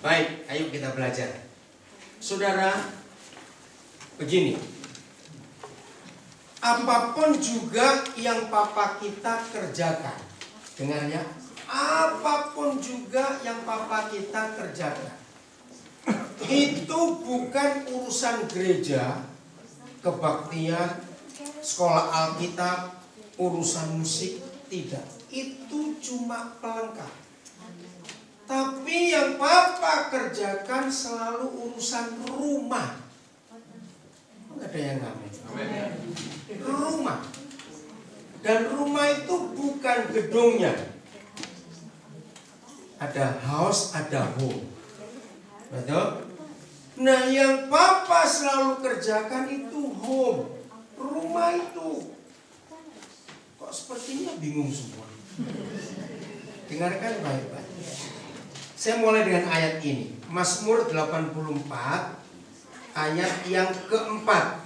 Baik, ayo kita belajar. Saudara, begini. Apapun juga yang papa kita kerjakan, dengar ya. Apapun juga yang papa kita kerjakan, itu bukan urusan gereja, kebaktian, sekolah Alkitab, urusan musik, tidak. Itu cuma pelengkap. Tapi yang papa kerjakan selalu urusan rumah. Enggak ada yang ngamen. Rumah. Dan rumah itu bukan gedungnya. Ada house, ada home. Betul? Nah, yang papa selalu kerjakan itu home. Rumah itu. Kok sepertinya bingung semua? Dengarkan baik-baik. Saya mulai dengan ayat ini. Mazmur 84 ayat yang keempat.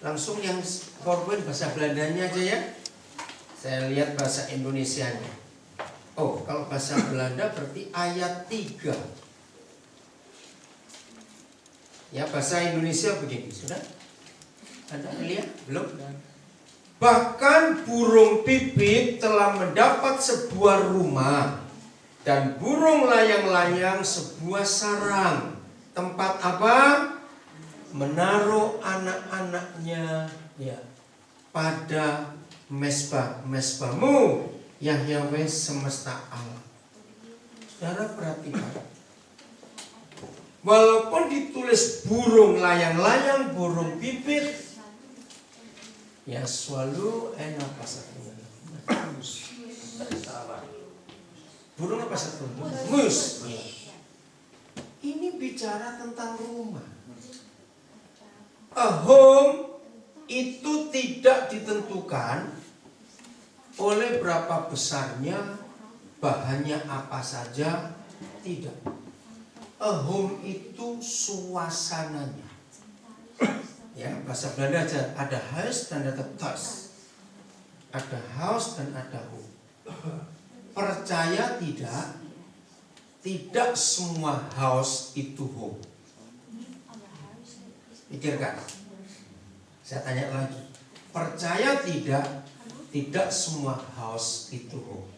Langsung yang PowerPoint bahasa Belandanya aja ya. Saya lihat bahasa Indonesianya. Oh, kalau bahasa Belanda berarti ayat 3. Ya, bahasa Indonesia begini, sudah? Ada lihat? Belum? Bahkan burung pipit telah mendapat sebuah rumah, dan burung layang-layang sebuah sarang. Tempat apa? Menaruh anak-anaknya ya pada mesbah-mesbahmu, ya Yahweh semesta alam. Saudara perhatikan. Walaupun ditulis burung layang-layang, burung pipit, ya selalu enak pasaknya. Burung apa satu? Mus. Ini bicara tentang rumah. A home itu tidak ditentukan oleh berapa besarnya, bahannya apa saja, tidak. A home itu suasananya. Ya, bahasa Belanda aja ada huis dan ada thuis. Ada house dan ada home. Percaya tidak? Tidak semua house itu home. Pikirkan. Saya tanya lagi. Percaya tidak? Tidak semua house itu home.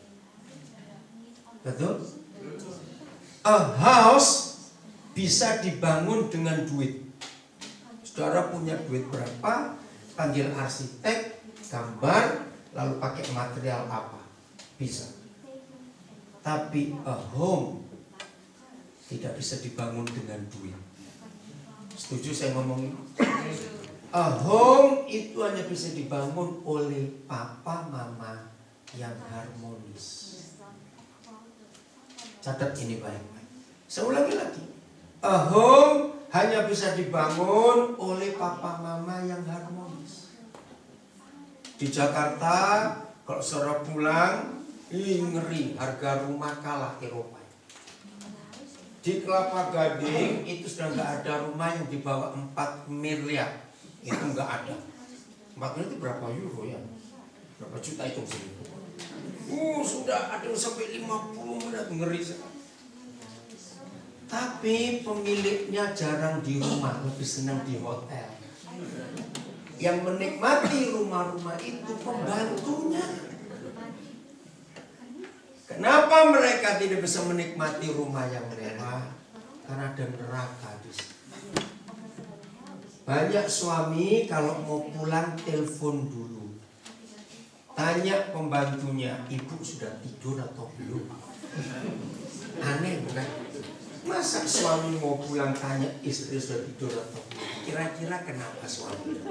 Betul? A house bisa dibangun dengan duit. Saudara punya duit berapa? Panggil arsitek, gambar, lalu pakai material apa? Bisa. Tapi a home tidak bisa dibangun dengan duit. Setuju saya ngomong ini? A home itu hanya bisa dibangun oleh papa mama yang harmonis. Catat ini baik-baik. Saya ulangi lagi. A home hanya bisa dibangun oleh papa mama yang harmonis. Di Jakarta kalau saudara pulang, ngeri, harga rumah kalah Eropa. Di Kelapa Gading itu sudah nggak ada rumah yang di bawah 4 miliar. Itu nggak ada. 4 miliar itu berapa euro ya? Berapa juta itu sini? Sudah ada sampai 50 miliar, ngeri sekali. Tapi pemiliknya jarang di rumah, lebih senang di hotel. Yang menikmati rumah-rumah itu pembantunya. Kenapa mereka tidak bisa menikmati rumah yang mewah? Karena ada neraka di situ. Banyak suami kalau mau pulang telepon dulu. Tanya pembantunya, ibu sudah tidur atau belum? Aneh bukan? Masa suami mau pulang tanya istri sudah tidur atau belum? Kira-kira kenapa suami?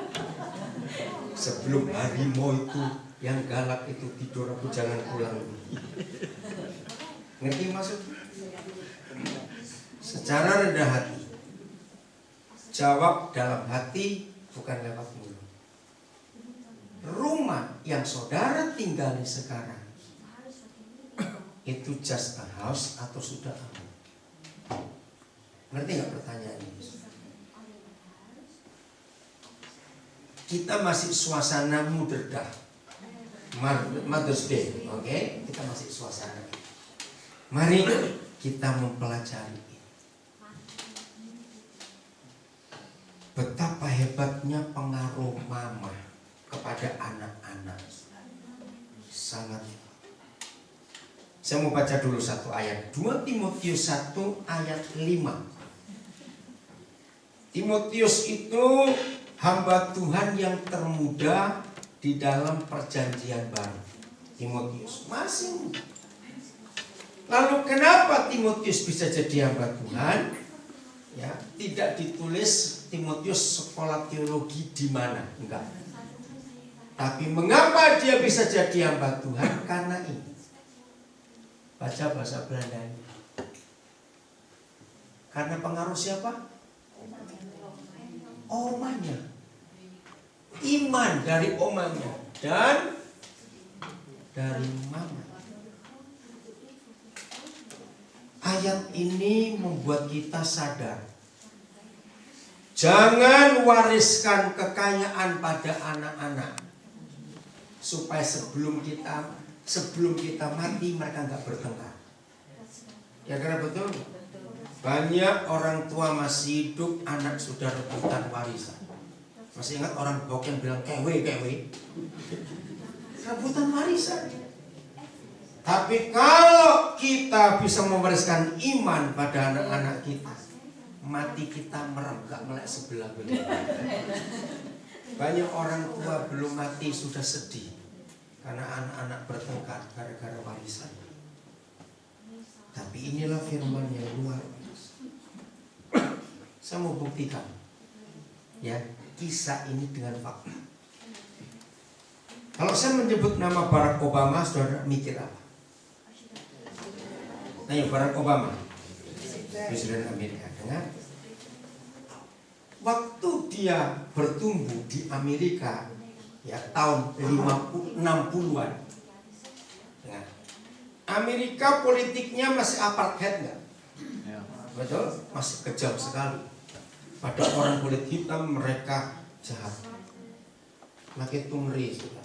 Sebelum harimau itu yang galak itu tidur, aku jangan pulang. Ngerti maksud? Secara rendah hati, jawab dalam hati, bukan lewat mulut. Rumah yang saudara tinggali sekarang itu just a house atau sudah a home? Ngerti nggak pertanyaan ini? Kita masih suasana Mother's Day, oke? Kita masih suasana. Mari kita mempelajari ini. Betapa hebatnya pengaruh mama kepada anak-anak. Sangat. Saya mau baca dulu satu ayat. 2 Timotius 1 ayat 5. Timotius itu hamba Tuhan yang termuda di dalam perjanjian baru. Timotius masih muda. Lalu kenapa Timotius bisa jadi hamba Tuhan? Ya, tidak ditulis Timotius sekolah teologi di mana, enggak. Tapi mengapa dia bisa jadi hamba Tuhan? Karena ini. Baca bahasa Belanda. Karena pengaruh siapa? Omanya. Iman dari omanya dan dari mama. Ayat ini membuat kita sadar. Jangan wariskan kekayaan pada anak-anak. Supaya sebelum kita mati mereka nggak bertengkar. Ya karena betul. Banyak orang tua masih hidup, anak sudah rebutan warisan. Masih ingat orang bok yang bilang kewe. Rebutan warisan. Tapi kalau kita bisa mewariskan iman pada anak-anak kita, mati kita merem, gak melek sebelah-belah. Banyak orang tua belum mati sudah sedih karena anak-anak bertengkar gara-gara warisan. Tapi inilah firman yang luar biasa. Saya mau buktikan ya kisah ini dengan fakta. Kalau saya menyebut nama Barack Obama, saudara mikir apa? Nah, Barack Obama, Presiden Amerika. Dengar, waktu dia bertumbuh di Amerika, ya tahun 60-an. Dengar, Amerika politiknya masih apartheid nggak? Betul, masih kejam sekali. Pada orang kulit hitam mereka jahat. Makin tungri sudah.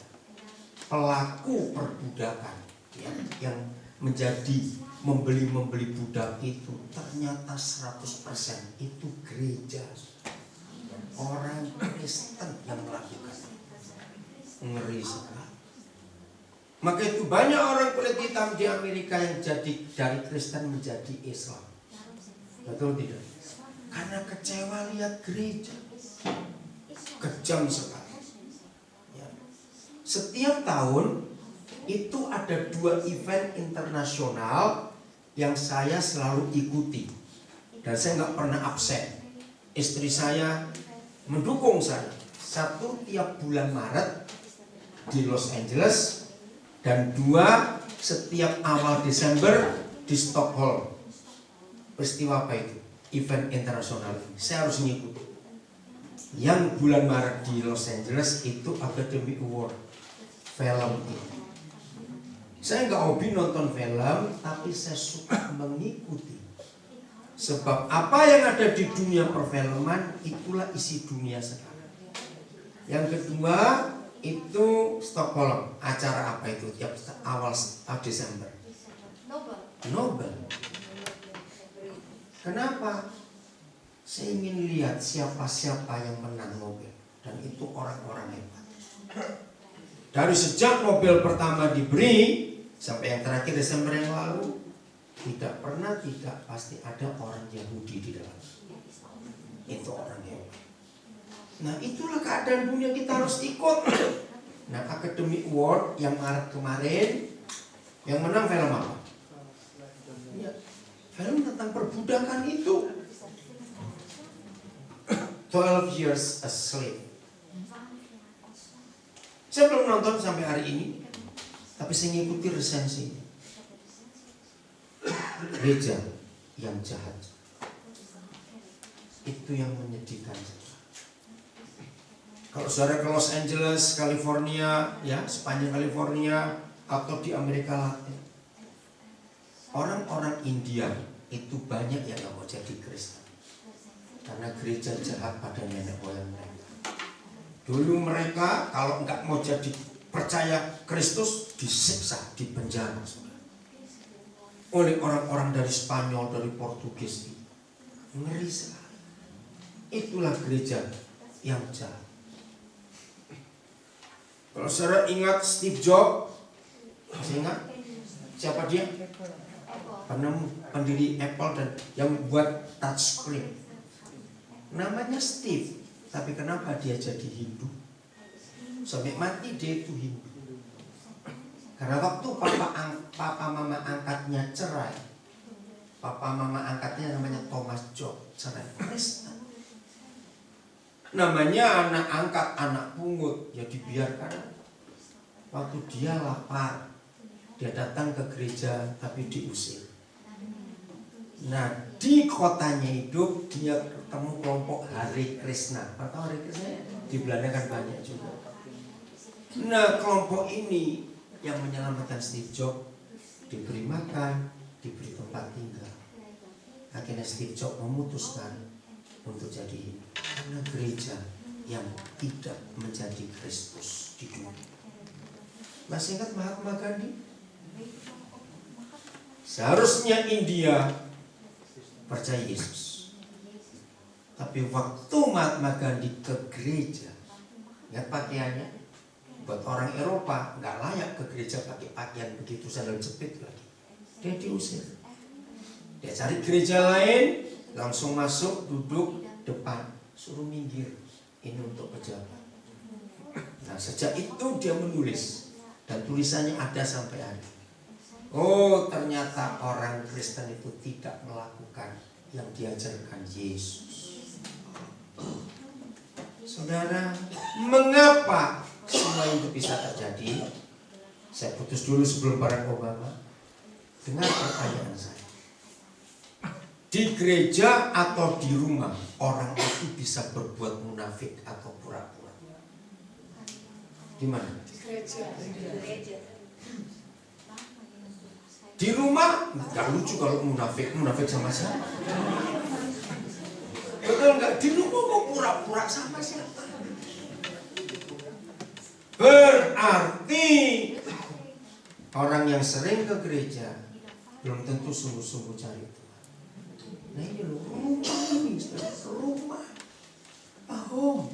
Pelaku perbudakan ya, yang menjadi membeli budak itu ternyata 100% itu gereja, orang Kristen yang melakukan. Ngeri sekali. Maka itu banyak orang kulit hitam di Amerika yang jadi dari Kristen menjadi Islam. Betul tidak? Karena kecewa lihat gereja kejam sekali ya. Setiap tahun itu ada 2 event internasional yang saya selalu ikuti dan saya nggak pernah absen. Istri saya mendukung saya. Satu tiap bulan Maret di Los Angeles dan 2 setiap awal Desember di Stockholm. Peristiwa apa itu? Event internasional. Saya harus ngikuti. Yang bulan Maret di Los Angeles itu Academy Award film itu. Saya nggak hobi nonton film, tapi saya suka mengikuti. Sebab apa yang ada di dunia perfilman, itulah isi dunia sekarang. Yang kedua, itu Stockholm. Acara apa itu? Tiap awal Desember. Nobel. Kenapa? Saya ingin lihat siapa-siapa yang menang Nobel. Dan itu orang-orang hebat. Dari sejak Nobel pertama diberi sampai yang terakhir Desember yang lalu, tidak pasti ada orang Yahudi di dalam. Itu orang Yahudi. Nah, itulah keadaan dunia, kita harus ikut. Nah, Academy Award yang Maret kemarin, yang menang film apa? Ya, film tentang perbudakan itu. 12 Years a Slave. Saya belum nonton sampai hari ini, tapi saya ngikuti resensi. Gereja yang jahat, itu yang menyedihkan. Kalau saudara ke Los Angeles, California, ya sepanjang California atau di Amerika Latin, orang-orang India itu banyak yang nggak mau jadi Kristen karena gereja jahat pada nenek moyang mereka. Dulu mereka kalau nggak mau jadi percaya Kristus disiksa, dipenjara. oleh orang-orang dari Spanyol, dari Portugis. Ngeri sekali. Itulah gereja yang jahat. Kalau saudara ingat Steve Jobs, masih ingat siapa dia? Pendiri Apple dan yang buat touchscreen. Namanya Steve, tapi kenapa dia jadi Hindu? Sampai mati dia itu Hindu. Karena waktu papa mama angkatnya cerai, papa mama angkatnya namanya Thomas Jobs, cerai Kristen. Namanya anak angkat, anak pungut, ya dibiarkan. Waktu dia lapar, dia datang ke gereja tapi diusir. Nah, di kotanya hidup dia ketemu kelompok Hare Krishna. Atau Hare Krishna di Belanda kan banyak juga. Nah, kelompok ini yang menyelamatkan Steve Jobs, diberi makan, diberi tempat tinggal. Akhirnya Steve Jobs memutuskan untuk jadi Hindu. Karena gereja yang tidak menjadi Kristus di dunia. Masih ingat Mahatma Gandhi? Seharusnya India percaya Yesus. Tapi waktu Mahatma Gandhi ke gereja, ingat pakaiannya? Buat orang Eropa nggak layak ke gereja pakai pakaian begitu sandal jepit lagi. Dia diusir. Dia cari gereja lain, langsung masuk, duduk depan, suruh minggir. Ini untuk pejabat. Nah, sejak itu dia menulis, dan tulisannya ada sampai hari. Oh, ternyata orang Kristen itu tidak melakukan yang diajarkan Yesus. Saudara, mengapa semua itu bisa terjadi? Saya putus dulu sebelum Barack Obama. Dengar pertanyaan saya. Di gereja atau di rumah, orang itu bisa berbuat munafik atau pura-pura. Di mana? Di gereja. Di rumah, nggak lucu kalau munafik sama siapa? Betul nggak? Di rumah mau pura-pura sama siapa? Berarti orang yang sering ke gereja belum tentu sungguh-sungguh cari Tuhan. Nah ini loh, rumah, home.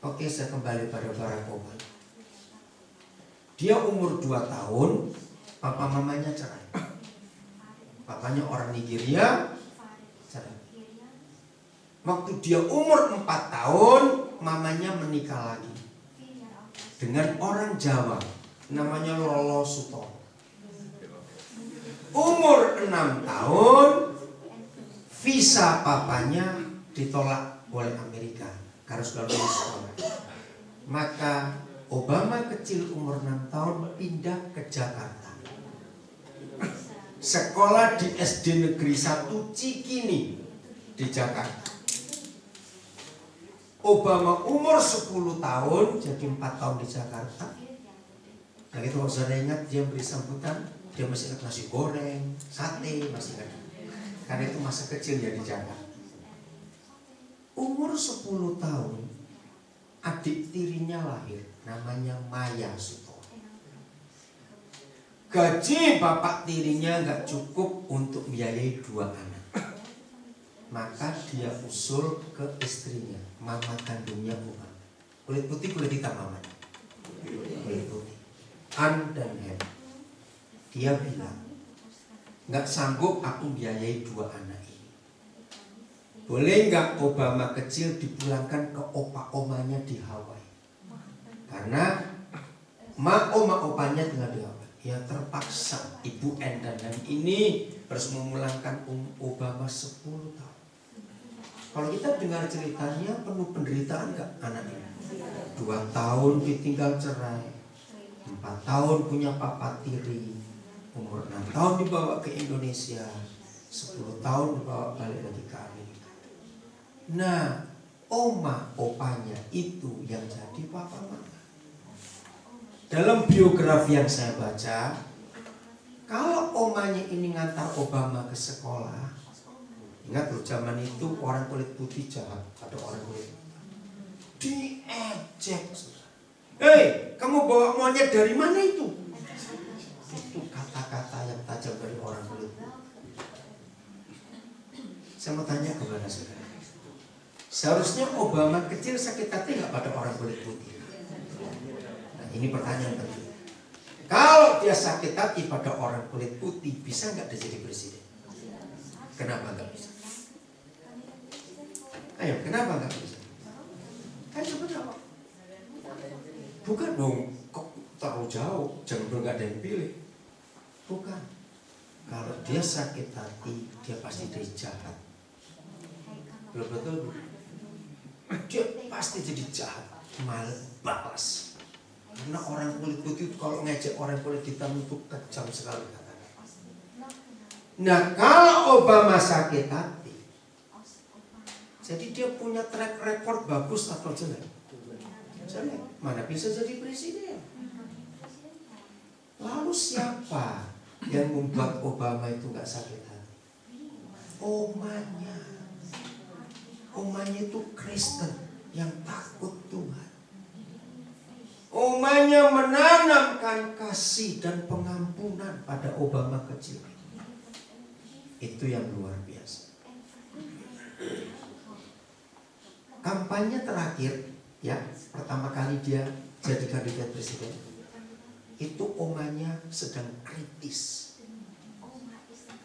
Oke, saya kembali pada Barack Obama. Dia umur 2 tahun, papa mamanya cerai. Papanya orang Nigeria, cerai. Waktu dia umur 4 tahun, mamanya menikah lagi dengan orang Jawa, namanya Lolo Sutomo. Umur 6 tahun, visa papanya ditolak oleh Amerika karena sudah lulus sekolah. Maka Obama kecil umur 6 tahun pindah ke Jakarta. Sekolah di SD Negeri 1 Cikini di Jakarta. Obama umur 10 tahun, jadi 4 tahun di Jakarta. Nah itu kalau saudara ingat, dia beri sambutan, dia masih ingat nasi goreng, sate, masih ingat. Karena itu masa kecil dia di Jakarta. Umur 10 tahun, adik tirinya lahir, namanya Maya Sutomo. Gaji bapak tirinya nggak cukup untuk biayai 2 anak. Maka dia usul ke istrinya, mama kandungnya Obama. Kulit putih, kulit hitam mamanya. Kulit putih. Ann dan Hem. Dia bilang, nggak sanggup aku biayai 2 anak ini. Boleh nggak Obama kecil dipulangkan ke opa-omanya di Hawaii? Karena oma-opanya tinggal di Hawaii. Ya terpaksa Ibu Ann dan Hem ini harus memulangkan Obama 10 tahun. Kalau kita dengar ceritanya penuh penderitaan nggak anak ini? 2 tahun ditinggal cerai, 4 tahun punya papa tiri, umur 6 tahun dibawa ke Indonesia, 10 tahun dibawa balik lagi ke Amerika. Nah, opanya itu yang jadi papa mama. Dalam biografi yang saya baca, kalau omanya ini ngantar Obama ke sekolah, ingat loh zaman itu orang kulit putih jahat, ada orang kulit diejek. Hei, kamu bawa monyet dari mana itu? Itu kata-kata yang tajam dari orang kulit putih. Saya mau tanya kepada saudara, seharusnya Obama kecil sakit hati nggak pada orang kulit putih? Nah, ini pertanyaan penting. Kalau dia sakit hati pada orang kulit putih, bisa nggak dia jadi presiden? Kenapa nggak bisa? Ayo, kenapa nggak bisa? Ayo, kenapa? Bukan dong, kok terlalu jauh, jangan dong nggak ada yang pilih. Bukan. Kalau dia sakit hati, dia pasti jadi jahat. Betul-betul. Dia pasti jadi jahat, balas. Karena orang kulit putih itu kalau ngejek orang kulit hitam itu kejam sekali katanya. Nah, kalau Obama sakit hati, jadi dia punya track record bagus atau jelek? Jelek. Mana bisa jadi presiden? Lalu siapa yang membuat Obama itu nggak sakit hati? Omanya. Omanya itu Kristen yang takut Tuhan. Omanya menanamkan kasih dan pengampunan pada Obama kecil. Itu yang luar biasa. Kampanye terakhir, ya, pertama kali dia jadi kandidat presiden, itu omanya sedang kritis.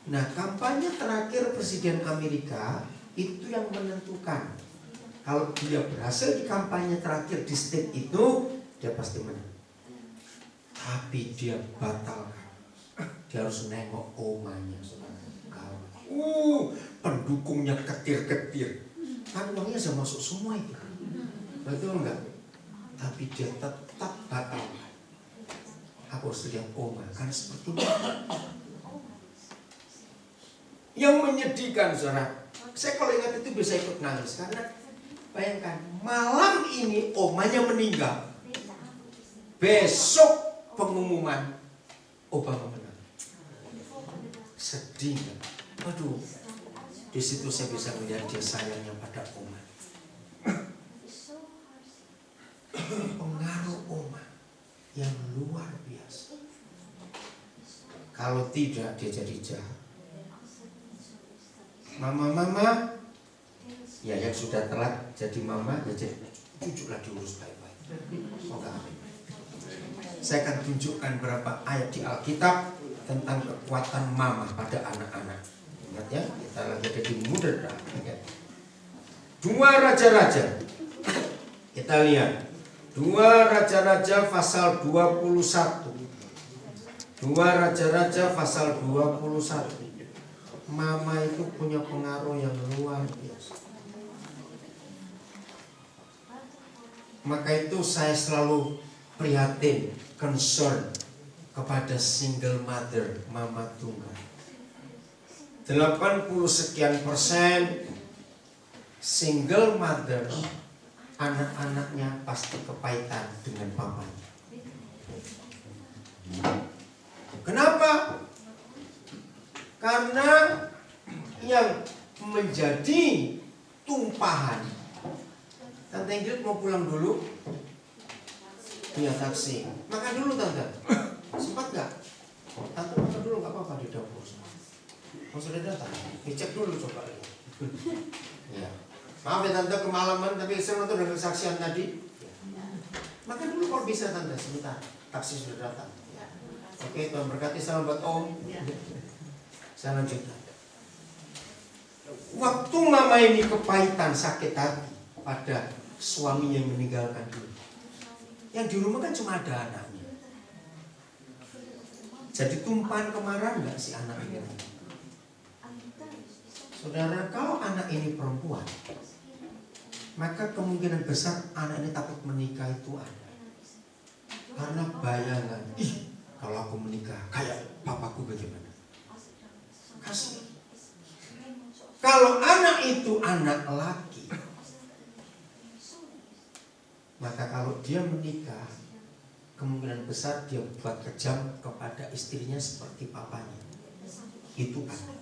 Nah, kampanye terakhir presiden Amerika itu yang menentukan. Kalau dia berhasil di kampanye terakhir di state itu, dia pasti menang. Tapi dia batalkan. Dia harus nengok omanya. Pendukungnya ketir-ketir. Kan uangnya sudah masuk semua itu. Betul enggak? Tapi dia tetap batalkan. Aku harus lihat oma. Kan seperti itu. Yang menyedihkan, saudara. Saya kalau ingat itu bisa ikut nangis. Karena bayangkan, malam ini omanya meninggal. Besok pengumuman Obama menang. Sedih kan? Waduh, di situ saya bisa melihat dia sayangnya pada oma. Pengaruh oma yang luar biasa. Kalau tidak dia jadi jahat. Mama, ya yang sudah telat jadi mama, ya jadi tunjuklah diurus baik-baik. Semoga amin. Saya akan tunjukkan beberapa ayat di Alkitab tentang kekuatan mama pada anak-anak. Ingat ya, kita lagi ada di muda. Dua Raja-Raja. Kita lihat. Dua Raja-Raja pasal 21. Dua Raja-Raja pasal 21. Mama itu punya pengaruh yang luar biasa. Maka itu saya selalu prihatin, concern kepada single mother, mama tunggal. 80 sekian persen single mother, anak-anaknya pasti kepahitan dengan papanya. Kenapa? Karena yang menjadi tumpahan. Tante Ingrid mau pulang dulu? Punya taksi. Makan dulu tante. Sempat gak? Tante makan dulu gak apa-apa di dapur. Oh sudah datang. Dicek dulu coba. Ya. Maaf ya tante kemalaman, tapi saya nonton dengan kesaksian tadi. Makan dulu kalau bisa tante, sebentar. Taksi sudah datang. Oke, Tuhan berkati, salam buat Om. Saya lanjutkan. Waktu mama ini kepahitan, sakit hati pada suaminya yang meninggalkan dia. Yang di rumah kan cuma ada anaknya. Jadi tumpahan kemarahan nggak si anak ini? Saudara, kalau anak ini perempuan, maka kemungkinan besar anak ini takut menikah itu ada. Karena bayangan, kalau aku menikah kayak papaku bagaimana? Kasih. Kalau anak itu anak laki, maka kalau dia menikah, kemungkinan besar dia buat kejam kepada istrinya seperti papanya. Itu anak.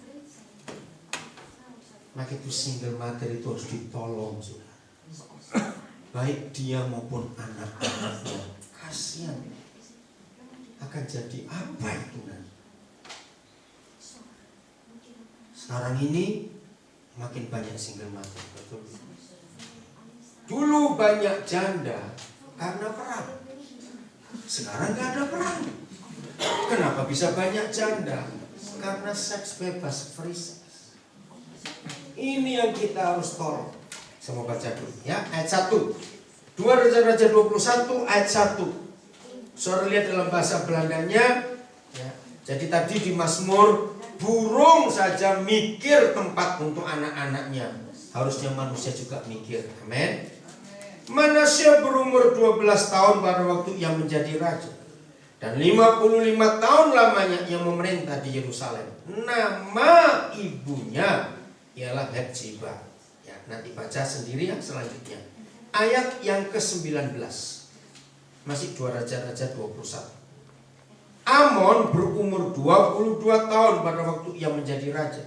Maka itu single mother itu harus ditolong, saudara. Baik dia maupun anak-anaknya. Kasihan. akan jadi apa itu nanti. Sekarang ini makin banyak single mother, betul? Dulu banyak janda karena perang. Sekarang nggak ada perang. Kenapa bisa banyak janda? Karena seks bebas, free sex. Ini yang kita harus tolong. Saya mau baca dulu ya, ayat 1. 2 Raja-Raja 21 ayat 1. Saudara lihat dalam bahasa Belandanya ya. Jadi tadi di Mazmur, burung saja mikir tempat untuk anak-anaknya. Harusnya manusia juga mikir. Amin. Manasya berumur 12 tahun pada waktu ia menjadi raja, dan 55 tahun lamanya ia memerintah di Yerusalem. Nama ibunya ialah Hepzibah. Ya, nanti baca sendiri yang selanjutnya. Ayat yang ke-19. Masih 2 Raja-Raja 21. Amon berumur 22 tahun pada waktu ia menjadi raja,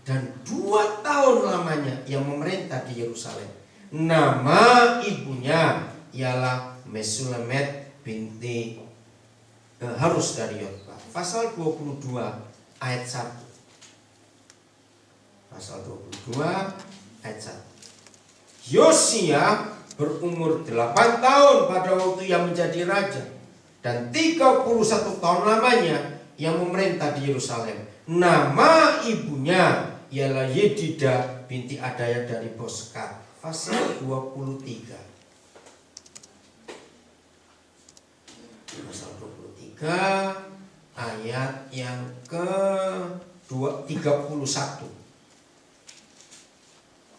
dan 2 tahun lamanya ia memerintah di Yerusalem. Nama ibunya ialah Mesulamet binti Harus dari Yotbah. Pasal 22 ayat 1. Pasal 22 ayat 1. Yosia berumur 8 tahun pada waktu ia menjadi raja, dan 31 tahun lamanya ia memerintah di Yerusalem. Nama ibunya ialah Yedida binti Adaya dari Boskat. Pasal 23. Pasal 23 ayat yang ke-31.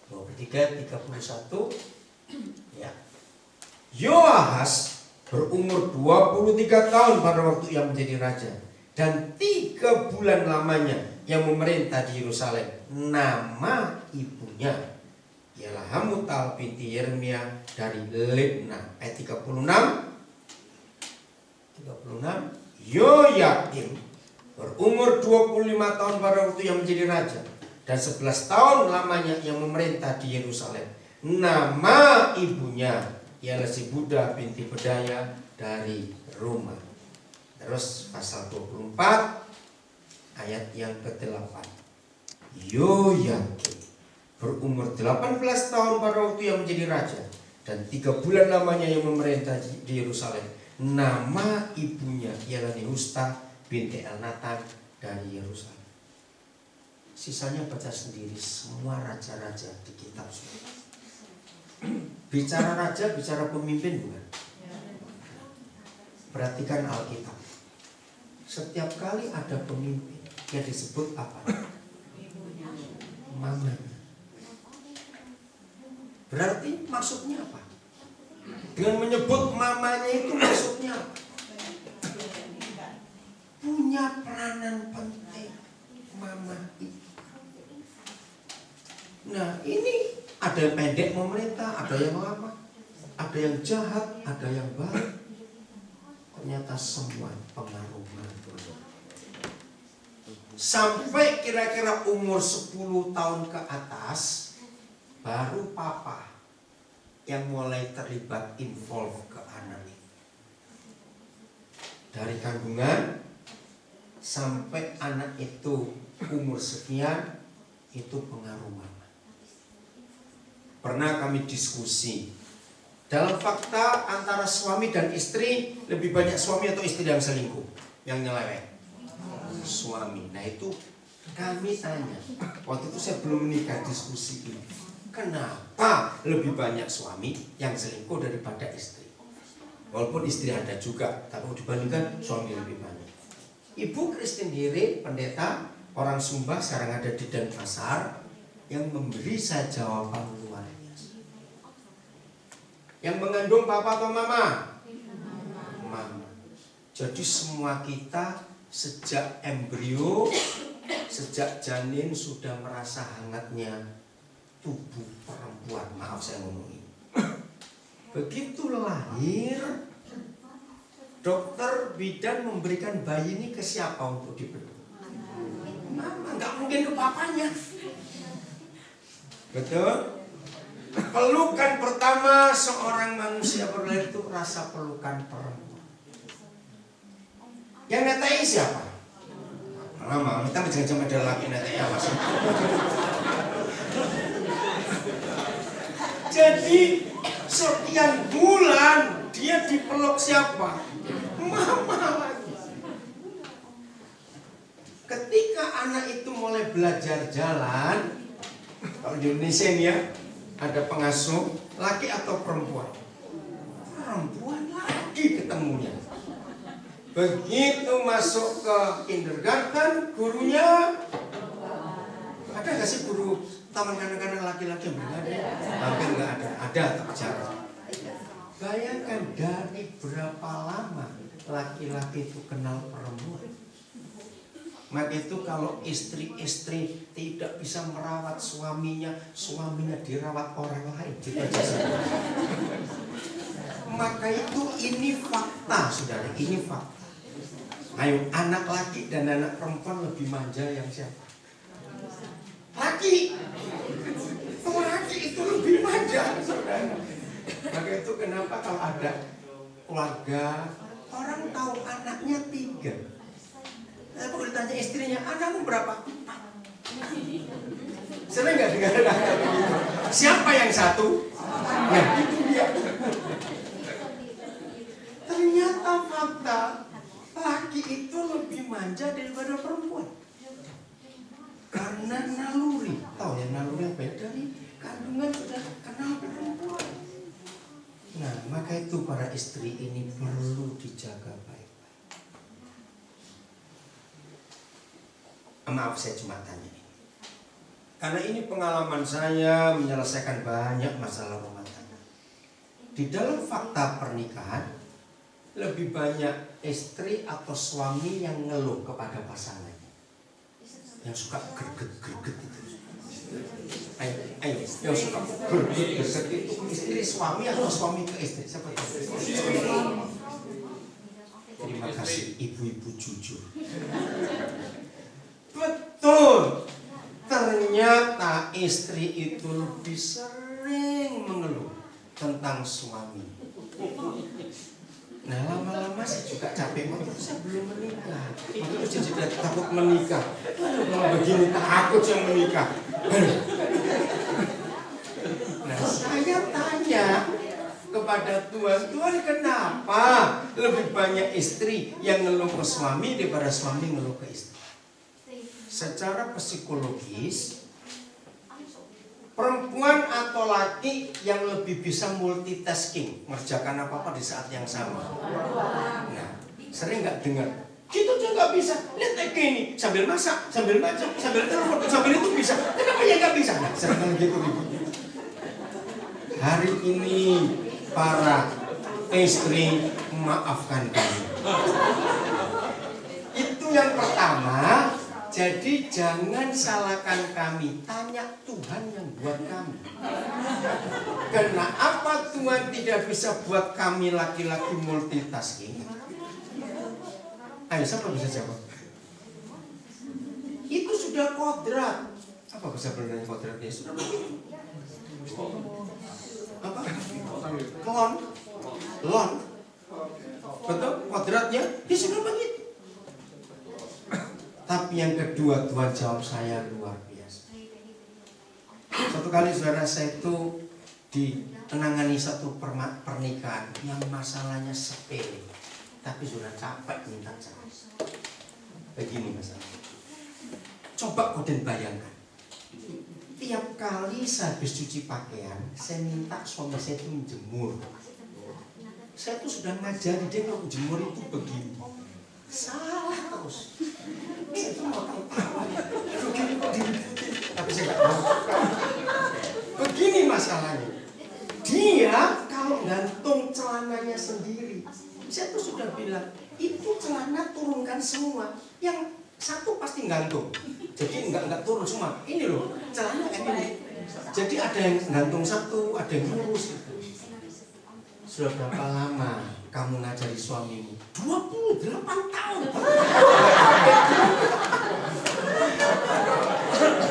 23, 31 ya. Yoahas berumur 23 tahun pada waktu ia menjadi raja, dan 3 bulan lamanya yang memerintah di Yerusalem. Nama ibunya ialah Hamutal binti Yeremia dari Libna. Ayat 36. Yoyakim berumur 25 tahun pada waktu yang menjadi raja, dan 11 tahun lamanya yang memerintah di Yerusalem. Nama ibunya ialah Sibuda binti Pedaya dari Rumah. Terus pasal 24 ayat yang ke-8. Yoyakim berumur 18 tahun pada waktu yang menjadi raja, dan 3 bulan lamanya yang memerintah di Yerusalem. Nama ibunya ialah Nehusta binti Elnatan dari Yerusalem. Sisanya baca sendiri, semua raja-raja di kitab suci. Bicara raja, bicara pemimpin bukan? Perhatikan Alkitab. Setiap kali ada pemimpin yang disebut apa? Mamanya. Berarti maksudnya apa? Dengan menyebut mamanya itu maksudnya apa? Punya peranan penting mama itu. Nah ini ada yang pendek memerintah, ada yang lama, ada yang jahat, ada yang baik. Ternyata semua pengaruh. Sampai kira-kira umur 10 tahun ke atas, baru papa yang mulai terlibat involve ke anak itu. Dari kandungan sampai anak itu umur sekian, itu pengaruh mama. Pernah kami diskusi, dalam fakta antara suami dan istri, lebih banyak suami atau istri yang selingkuh, yang nyeleweng? Suami. Nah itu kami tanya, waktu itu saya belum menikah, diskusi ini, kenapa lebih banyak suami yang selingkuh daripada istri? Walaupun istri ada juga, tapi dibandingkan suami lebih banyak. Ibu Christine Hire, pendeta orang Sumba, sekarang ada di Denpasar, yang memberi saya jawaban luar biasa. Yang mengandung papa atau mama? Mama. Jadi semua kita sejak embrio, sejak janin sudah merasa hangatnya tubuh perempuan. Maaf saya ngomong ini. Begitu lahir, dokter bidan memberikan bayi ini ke siapa untuk dibeluk? Mama, nggak mungkin ke papanya. Betul? Pelukan pertama seorang manusia berlahir itu rasa pelukan perempuan. Yang netai siapa? Mama, kita jangan ada laki netai apa sih? Jadi sekian bulan dia dipeluk siapa? Mama lagi. Ketika anak itu mulai belajar jalan, kalau di Indonesia ini ya, ada pengasuh laki atau perempuan? Perempuan lagi ketemunya. Begitu masuk ke kindergarten, gurunya ada nggak sih guru taman kanak-kanak laki-laki yang berada? Hampir nggak ada. Ada tapi jarang. Bayangkan dari berapa lama laki-laki itu kenal perempuan. Maka itu kalau istri-istri tidak bisa merawat suaminya, suaminya dirawat orang lain. Maka itu ini fakta, saudara, ini fakta. Ayo, anak laki dan anak perempuan lebih manja yang siapa? Laki. Laki itu lebih manja, saudara. Maka itu kenapa kalau ada keluarga, orang tahu anaknya 3. Tapi kalau ditanya istrinya, anakmu berapa? 4. Sering nggak dengar anak begitu? Siapa yang 1? Nah, itu dia. Ternyata fakta, laki itu lebih manja daripada perempuan. Karena naluri. Tahu ya naluri apa ya? Dari kandungan sudah kenal perempuan. Nah, maka itu para istri ini perlu dijaga baik. Maaf, saya cuma tanya ini. Karena ini pengalaman saya menyelesaikan banyak masalah rumah tangga. Di dalam fakta pernikahan, lebih banyak istri atau suami yang ngeluh kepada pasangannya. Yang suka greget-greget itu. Ayo, yang suka greget-greget itu istri suami atau suami ke istri? Siapa tahu? Terima kasih ibu-ibu jujur. Betul. Ternyata istri itu lebih sering mengeluh tentang suami. Nah, lama-lama saya juga capek waktu saya belum menikah. Waktu itu jadi takut menikah. Kalau begini takut yang menikah. Nah, saya tanya kepada Tuhan, Tuhan kenapa lebih banyak istri yang ngeluh ke suami daripada suami ngeluh ke istri? Secara psikologis, perempuan atau laki yang lebih bisa multitasking, mengerjakan apa-apa di saat yang sama. Nah, sering nggak dengar? Gitu juga nggak bisa. Lihat kayak gini, sambil masak, sambil baca, sambil telepon, sambil itu bisa. Kenapa ya nggak bisa? Nah, sering gitu ribut. Hari ini para istri maafkan kami. Itu yang pertama. Jadi jangan salahkan kami, tanya Tuhan yang buat kami. Kenapa Tuhan tidak bisa buat kami laki-laki multitasking? Ayo, siapa bisa jawab? Itu sudah kodrat. Apa bahasa Belandanya kodratnya? Sudah begitu. Apa? Lon. Betul? Kodratnya? Dia sudah begitu. Tapi yang kedua, Tuhan jawab saya luar biasa. Suatu kali saudara, saya itu menangani satu pernikahan yang masalahnya sepele, tapi sudah capek minta cerai. Begini masalahnya. Coba kau bayangkan, tiap kali saya habis cuci pakaian, saya minta suami saya itu menjemur. Saya tuh sudah ngajari dia kalau jemur itu begini. Salah terus. Saya tuh mau tahu. Begini kok diributin. Tapi saya nggak tahu. Begini masalahnya. Dia kalau gantung celananya sendiri, saya tuh sudah bilang, itu celana turunkan semua. Yang satu pasti gantung. Jadi nggak turun semua. Ini loh, celana kayak gini. Jadi ada yang gantung satu, ada yang lurus. Sudah berapa lama kamu ngajari suamimu? 28 tahun.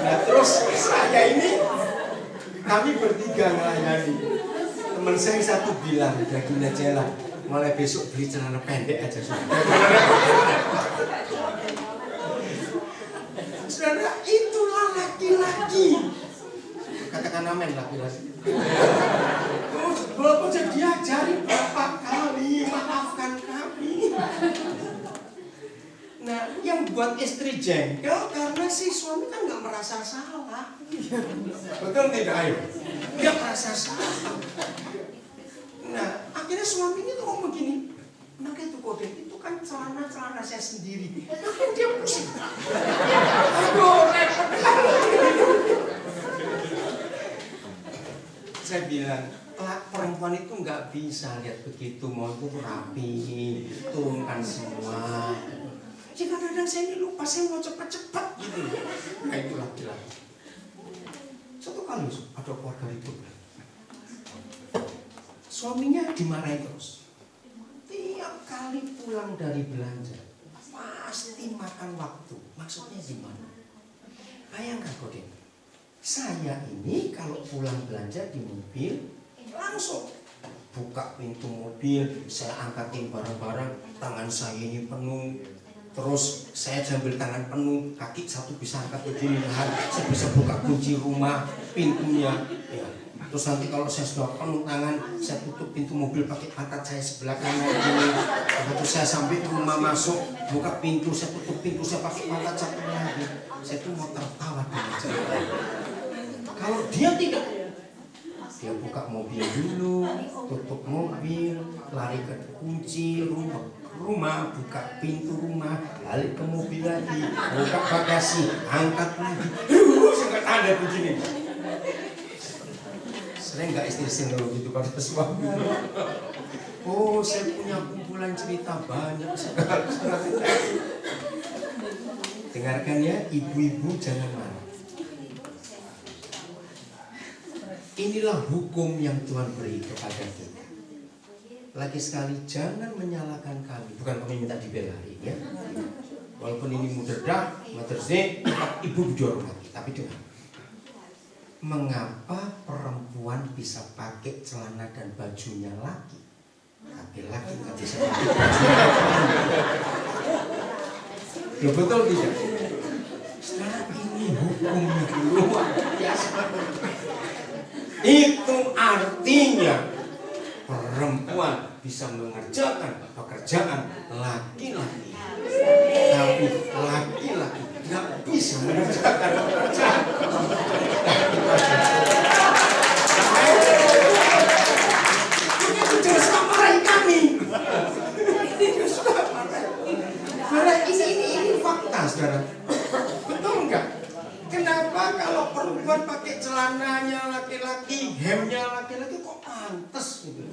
Nah terus saya ini, kami bertiga ngelayani. Teman saya satu bilang, udah gini aja lah, Mulai besok beli celana pendek aja. Saudara, itulah laki-laki. Katakan amin laki-laki. Bapak jadi diajari berapa kali, maafkan kami. Nah, yang buat istri jengkel karena si suami kan nggak merasa salah. Betul tidak, ayo? Nggak merasa salah. Nah, akhirnya suaminya tuh ngomong begini, maka itu kode itu kan celana saya sendiri. Makin dia pusing. Aduh, repot. Saya bilang, perempuan itu nggak bisa lihat begitu, mau itu rapi, turunkan semua. Jika kadang saya ini lupa, saya mau cepat-cepat gitu. Nah itu laki-laki. Satu kali ada keluarga itu, suaminya dimarahin terus. Tiap kali pulang dari belanja, pasti makan waktu. Maksudnya gimana? Bayangkan kode. Saya ini kalau pulang belanja di mobil, langsung buka pintu mobil, saya angkatin barang-barang, tangan saya ini penuh. Terus saya sambil tangan penuh, kaki satu bisa angkat begini, saya bisa buka kunci rumah, pintunya. Ya. Terus nanti kalau saya sudah penuh tangan, saya tutup pintu mobil pakai pantat saya sebelah kanan begini. Terus saya sampai rumah masuk, buka pintu, saya tutup pintu, saya pakai pantat satu lagi. Saya tuh mau tertawa dengan cerita. Kalau dia tidak, dia buka mobil dulu, tutup mobil, lari ke kunci rumah, buka pintu rumah, balik ke mobil lagi, buka bagasi, angkat lagi. Sangat ada begini. Sering nggak istri single gitu pada suami? Oh, saya punya kumpulan cerita banyak sekali. Dengarkan ya, ibu-ibu jangan marah. Inilah hukum yang Tuhan beri kepada kita. Lagi sekali jangan menyalahkan kami. Bukan kami minta dibelain ya. Walaupun ini mudah, Mother's Day, ibu dihormati. Tapi Tuhan, mengapa perempuan bisa pakai celana dan bajunya laki, tapi laki nggak bisa pakai bajunya laki? Betul tidak? Sekarang ini hukumnya luar biasa. Itu artinya perempuan bisa mengerjakan pekerjaan laki-laki, tapi laki-laki nggak bisa mengerjakan pekerjaan. Itu jelas marahin kami. Saudara, ini fakta, saudara. Betul nggak? Kenapa kalau perempuan pakai celananya laki-laki, hemnya laki-laki kok pantas gitu?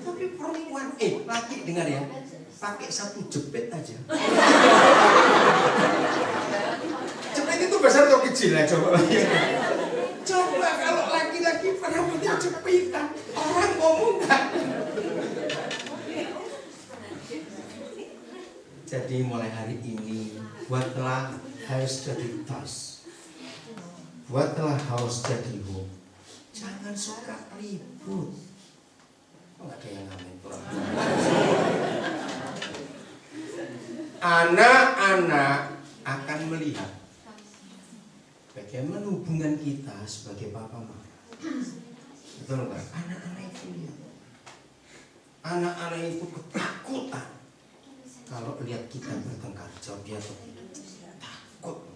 Tapi perempuan, laki dengar ya, pakai satu jepit aja. Jepit itu besar atau kecil ya coba? Coba kalau laki-laki rambutnya jepitan, orang ngomong nggak? Jadi mulai hari ini buatlah harus jadi tas. Buatlah haus jadi home. Jangan suka ribut. Enggak ada yang ngamen kurang. Anak-anak akan melihat bagaimana hubungan kita sebagai papa mama. Betul enggak? Anak-anak itu lihat. Anak-anak itu ketakutan kalau lihat kita bertengkar. Jawab dia tuh takut.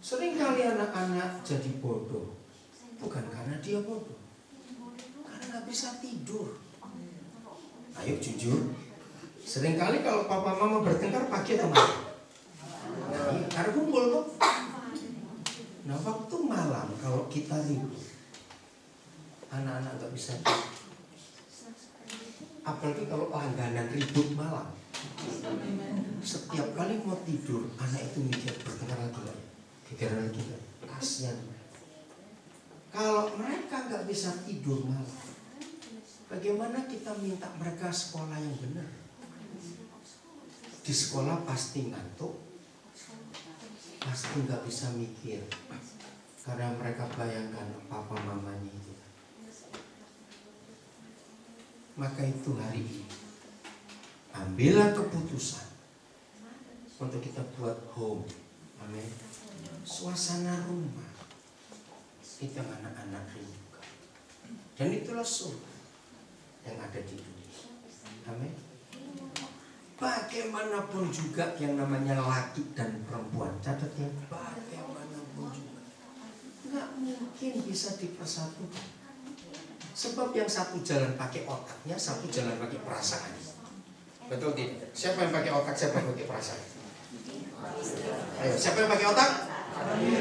Sering kali anak-anak jadi bodoh, bukan karena dia bodoh, karena nggak bisa tidur. Ayo jujur, sering kali kalau papa mama bertengkar pagi atau malam? Nah, karena kumpul tuh. Nah waktu malam kalau kita ribut, anak-anak nggak bisa tidur. Apalagi kalau langganan ribut malam. Setiap kali mau tidur, anak itu mikir bertengkar lagi. Pikiran kita, kasihan. Kalau mereka nggak bisa tidur malam, bagaimana kita minta mereka sekolah yang benar? Di sekolah pasti ngantuk, pasti nggak bisa mikir, karena mereka bayangkan papa mamanya itu. Maka itu hari ini ambillah keputusan untuk kita buat home. Amin. Suasana rumah itu yang anak-anak rindukan. Dan itulah surga yang ada di Indonesia. Amin. Bagaimanapun juga yang namanya laki dan perempuan, catat ya, bagaimanapun juga nggak mungkin bisa dipersatukan. Sebab yang satu jalan pakai otaknya, satu jalan pakai perasaan. Betul tidak? Siapa yang pakai otak, siapa yang pakai perasaan? Ayo, siapa yang pakai otak?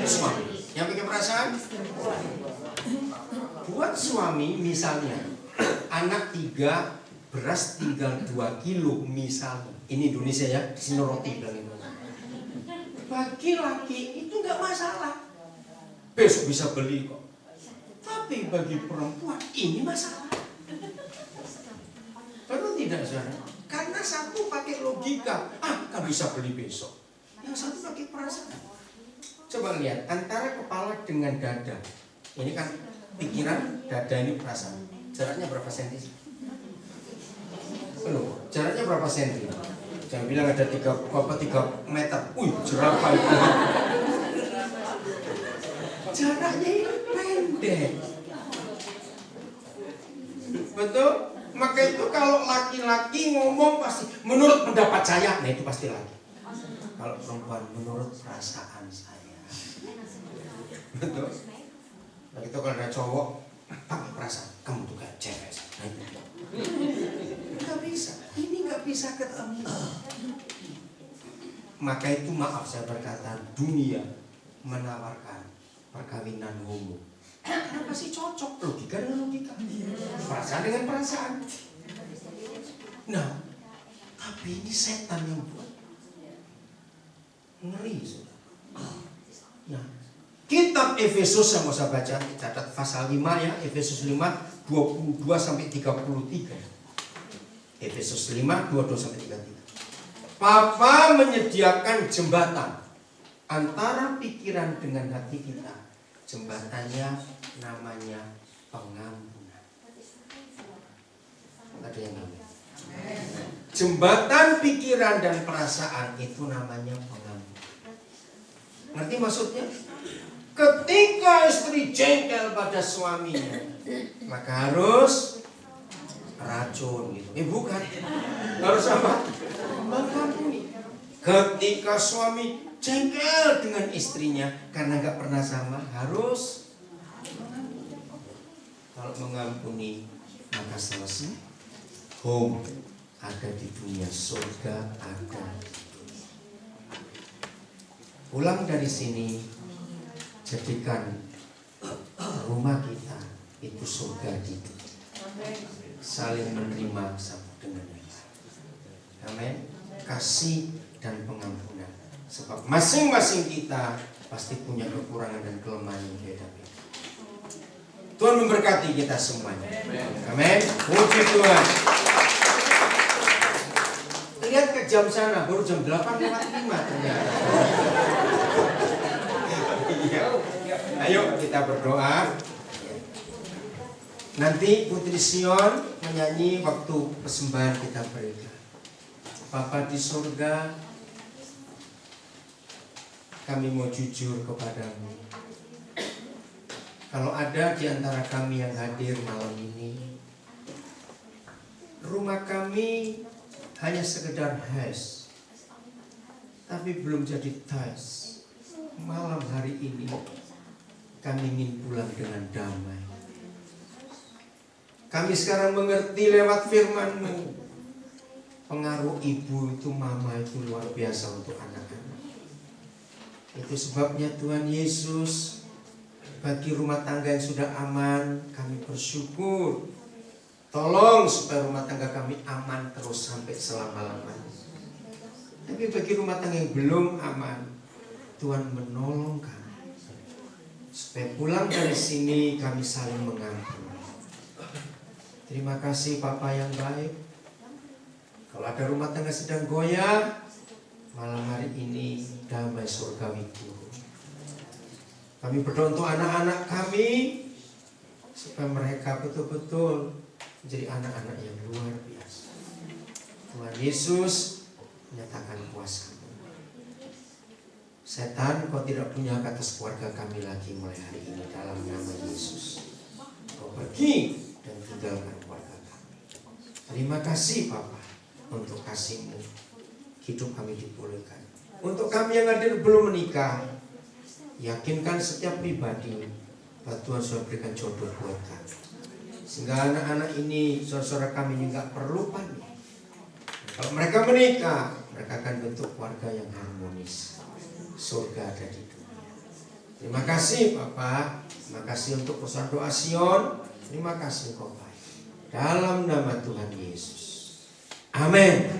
Suami. Yang pakai perasaan? Buat suami misalnya, anak 3, beras tinggal 2 kilo misalnya. Ini Indonesia ya, di sini roti bilang Indonesia. Bagi laki itu nggak masalah, besok bisa beli kok. Tapi bagi perempuan ini masalah. Betul tidak saudara? Karena satu pakai logika, kan bisa beli besok. Yang satu pakai perasaan. Coba lihat antara kepala dengan dada. Ini kan pikiran, dada ini perasaan. Jaraknya berapa senti? Jaraknya berapa senti? Jangan bilang ada 3 meter. Jerapah itu. Jaraknya ini pendek. Betul? Maka itu kalau laki-laki ngomong pasti menurut pendapat saya, nah itu pasti laki. Kalau perempuan menurut perasaan saya. Betul? Nah itu kalau ada cowok pakai perasaan, kamu tuh kayak cewek. Nah itu. Nggak bisa. Ini nggak bisa ketemu. Maka itu maaf saya berkata, dunia menawarkan perkawinan homo. Kenapa sih cocok? Logika dengan logika, perasaan dengan perasaan. Nah, tapi ini setan yang buat. Ngeri, saudara. Nah, kitab Efesus yang mau saya baca, catat pasal 5 ya, Efesus 5 22 sampai 33. Efesus 5 22 sampai 33. Papa menyediakan jembatan antara pikiran dengan hati kita. Jembatannya namanya pengampunan. Ada yang namanya jembatan pikiran dan perasaan itu namanya pengampunan. Ngerti maksudnya? Ketika istri jengkel pada suaminya, maka harus racun gitu. Bukan. Harus apa? Mengampuni. Ketika suami jengkel dengan istrinya karena gak pernah sama, harus mengampuni. Kalau mengampuni maka selesai. Home ada di dunia, surga ada. Pulang dari sini, jadikan rumah kita itu surga di dunia. Saling menerima satu dengan yang lain. Amin. Kasih dan pengampunan. Sebab masing-masing kita pasti punya kekurangan dan kelemahan yang beda-beda. Tuhan memberkati kita semuanya. Amin. Puji Tuhan. Lihat ke jam sana, baru jam 8:05 ternyata. Ayo kita berdoa. Nanti Putri Sion menyanyi waktu persembahan kita berikan. Bapa di surga, kami mau jujur kepadamu. Kalau ada di antara kami yang hadir malam ini, rumah kami hanya sekedar house, tapi belum jadi ties. Malam hari ini kami ingin pulang dengan damai. Kami sekarang mengerti lewat firman-Mu, pengaruh ibu itu, mama itu luar biasa untuk anak-anak. Itu sebabnya Tuhan Yesus, bagi rumah tangga yang sudah aman, kami bersyukur. Tolong supaya rumah tangga kami aman terus sampai selama-lamanya. Tapi bagi rumah tangga yang belum aman, Tuhan menolong kami. Supaya pulang dari sini kami saling mengampuni. Terima kasih Bapa yang baik. Kalau ada rumah tangga sedang goyah, malam hari ini damai surgawi turun. Kami berdoa untuk anak-anak kami, supaya mereka betul-betul menjadi anak-anak yang luar biasa. Tuhan Yesus menyatakan puas kamu. Setan, kau tidak punya hak atas keluarga kami lagi mulai hari ini dalam nama Yesus. Kau pergi dan tinggalkan keluarga kami. Terima kasih Bapa untuk kasih-Mu. Hidup kami dipulihkan. Untuk kami yang hadir belum menikah, yakinkan setiap pribadi bahwa Tuhan sudah berikan jodoh buat kami. Sehingga anak-anak ini, saudara-saudara kami ini gak perlu panik. Kalau mereka menikah, mereka akan bentuk keluarga yang harmonis. Surga ada di dunia. Terima kasih Bapak. Terima kasih untuk pesan doa Sion. Terima kasih Engkau baik. Dalam nama Tuhan Yesus. Amin.